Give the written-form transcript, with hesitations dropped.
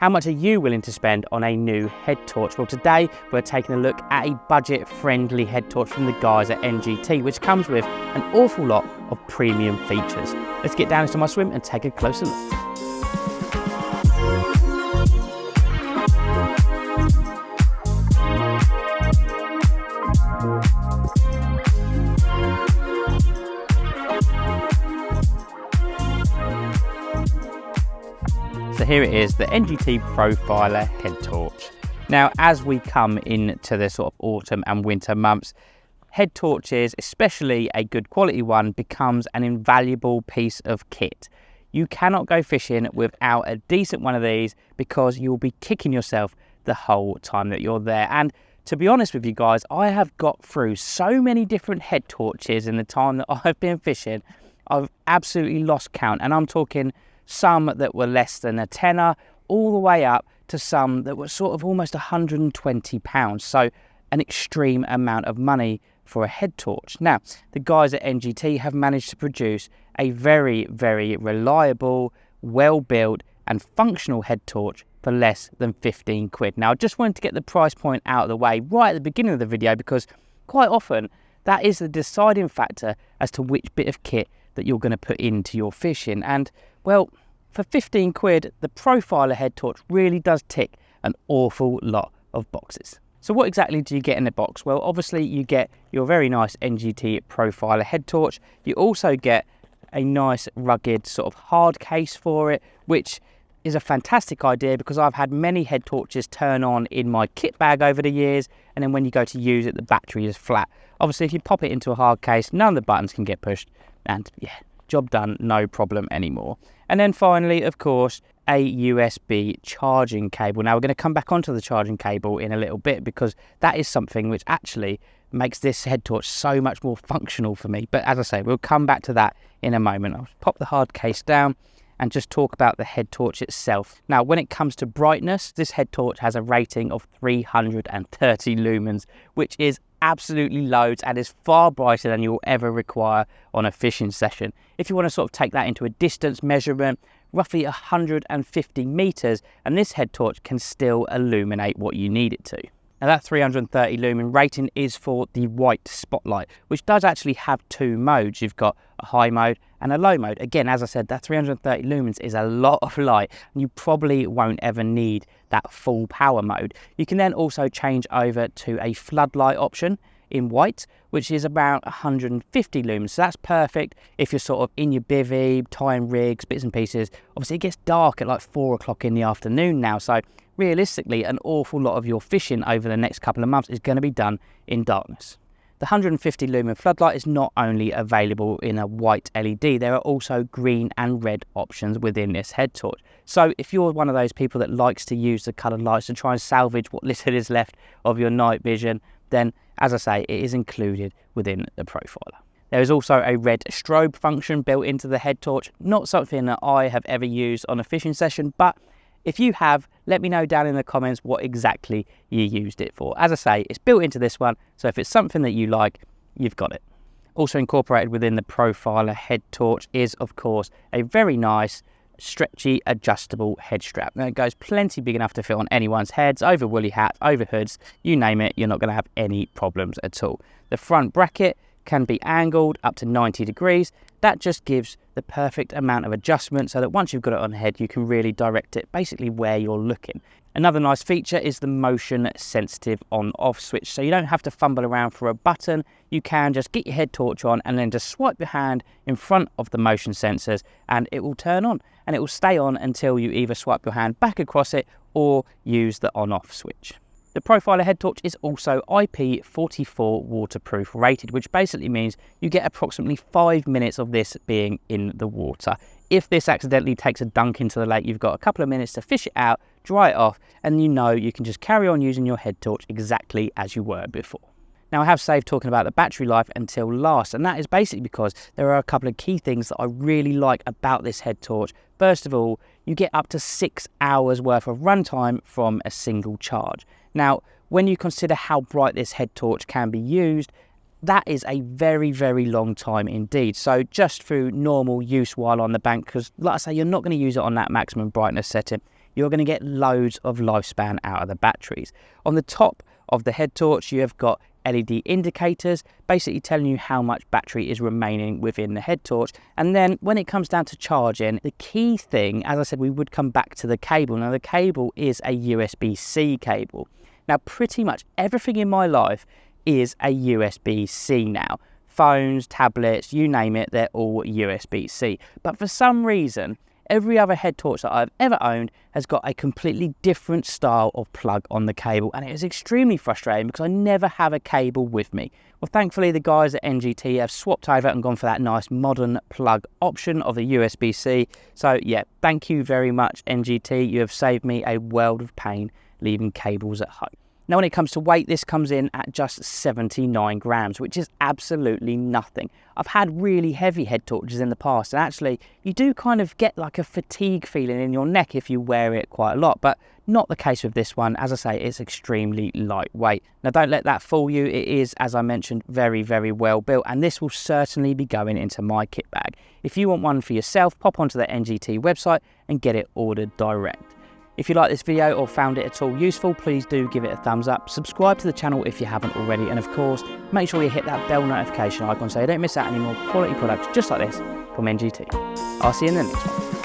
How much are you willing to spend on a new head torch? Well, today we're taking a look at a budget-friendly head torch from the guys at NGT, which comes with an awful lot of premium features. Let's get down into my swim and take a closer look. So here it is, the NGT Profiler head torch. Now, as we come into the sort of autumn and winter months, head torches, especially a good quality one, becomes an invaluable piece of kit. You cannot go fishing without a decent one of these because you'll be kicking yourself the whole time that you're there. And to be honest with you guys, I have got through so many different head torches in the time that I've been fishing. I've absolutely lost count, and I'm talking some that were less than a tenner, all the way up to some that were sort of almost £120. So an extreme amount of money for a head torch. Now, the guys at NGT have managed to produce a very, very reliable, well-built and functional head torch for less than 15 quid. Now, I just wanted to get the price point out of the way right at the beginning of the video because quite often that is the deciding factor as to which bit of kit that you're going to put into your fishing. And well, for 15 quid, the Profiler head torch really does tick an awful lot of boxes. So what exactly do you get in the box? Well, obviously you get your very nice NGT Profiler head torch. You also get a nice rugged sort of hard case for it, which is a fantastic idea because I've had many head torches turn on in my kit bag over the years, and then when you go to use it, the battery is flat. Obviously, if you pop it into a hard case, none of the buttons can get pushed, and yeah, job done, no problem anymore. And then finally, of course, a USB charging cable. Now we're going to come back onto the charging cable in a little bit because that is something which actually makes this head torch so much more functional for me. But as I say, we'll come back to that in a moment. I'll pop the hard case down and just talk about the head torch itself. Now, when it comes to brightness, this head torch has a rating of 330 lumens, which is absolutely loads and is far brighter than you'll ever require on a fishing session. If you want to sort of take that into a distance measurement, roughly 150 meters, and this head torch can still illuminate what you need it to. Now that 330 lumen rating is for the white spotlight, which does actually have two modes. You've got a high mode and a low mode. Again, as I said, that 330 lumens is a lot of light, and you probably won't ever need that full power mode. You can then also change over to a floodlight option in white, which is about 150 lumens. So that's perfect if you're sort of in your bivvy, tying rigs, bits and pieces. Obviously, it gets dark at like 4 o'clock in the afternoon now. So realistically, an awful lot of your fishing over the next couple of months is going to be done in darkness. The 150 lumen floodlight is not only available in a white LED, there are also green and red options within this head torch. So if you're one of those people that likes to use the coloured lights to try and salvage what little is left of your night vision, then as I say, it is included within the Profiler. There is also a red strobe function built into the head torch, not something that I have ever used on a fishing session, but if you have, let me know down in the comments what exactly you used it for. As I say, it's built into this one, so if it's something that you like, you've got it. Also incorporated within the Profiler head torch is, of course, a very nice, stretchy, adjustable head strap. Now it goes plenty big enough to fit on anyone's heads, over woolly hats, over hoods, you name it, you're not going to have any problems at all. The front bracket can be angled up to 90 degrees. That just gives the perfect amount of adjustment so that once you've got it on head, you can really direct it basically where you're looking. Another nice feature is the motion sensitive on-off switch. So you don't have to fumble around for a button. You can just get your head torch on and then just swipe your hand in front of the motion sensors and it will turn on, and it will stay on until you either swipe your hand back across it or use the on-off switch. The Profiler head torch is also IP44 waterproof rated, which basically means you get approximately 5 minutes of this being in the water. If this accidentally takes a dunk into the lake, you've got a couple of minutes to fish it out, dry it off, and you know you can just carry on using your head torch exactly as you were before. Now, I have saved talking about the battery life until last, and that is basically because there are a couple of key things that I really like about this head torch. First of all, you get up to 6 hours worth of runtime from a single charge. Now, when you consider how bright this head torch can be used, that is a very, very long time indeed. So just through normal use while on the bank, because like I say, you're not going to use it on that maximum brightness setting, you're going to get loads of lifespan out of the batteries. On the top of the head torch, you have got LED indicators basically telling you how much battery is remaining within the head torch. And then when it comes down to charging, the key thing, as I said, we would come back to the cable. Now the cable is a USB-C cable. Now pretty much everything in my life is a USB-C now. Phones, tablets, you name it, they're all USB-C. But for some reason, every other head torch that I've ever owned has got a completely different style of plug on the cable, and it is extremely frustrating because I never have a cable with me. Well, thankfully the guys at NGT have swapped over and gone for that nice modern plug option of the USB-C. So yeah, thank you very much NGT, you have saved me a world of pain leaving cables at home. Now when it comes to weight, this comes in at just 79 grams, which is absolutely nothing. I've had really heavy head torches in the past, and actually you do kind of get like a fatigue feeling in your neck if you wear it quite a lot, but not the case with this one. As I say, it's extremely lightweight. Now don't let that fool you, it is, as I mentioned, very, very well built, and this will certainly be going into my kit bag. If you want one for yourself, pop onto the NGT website and get it ordered direct. If you like this video or found it at all useful, please do give it a thumbs up. Subscribe to the channel if you haven't already. And of course, make sure you hit that bell notification icon so you don't miss out any more quality products just like this from NGT. I'll see you in the next one.